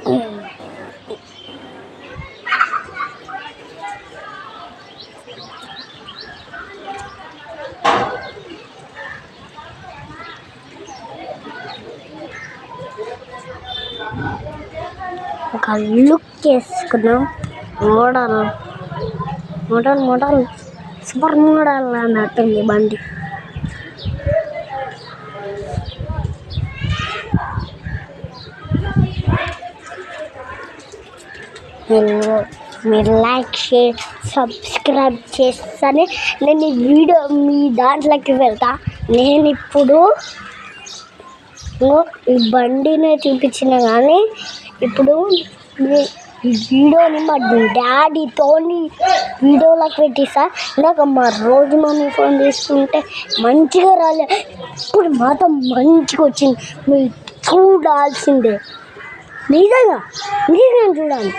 ఒక లుక్ వేసుకున్నాం. Model super model అన్నట్టుంది బండి. మీరు లైక్ షేర్ సబ్స్క్రైబ్ చేస్తానే నేను ఈ వీడియో మీ దాంట్లోకి వెళ్తా. నేను ఇప్పుడు ఈ బండిని చూపించిన కానీ ఇప్పుడు ఈ వీడియోని మా డాడీతో వీడియోలోకి పెట్టిస్తా. ఇందాక మా రోజు మమ్మీ ఫోన్ తీసుకుంటే మంచిగా రాలే, ఇప్పుడు మాత్రం మంచిగా వచ్చింది. మీరు చూడాల్సిందే, నిజంగా చూడాలి.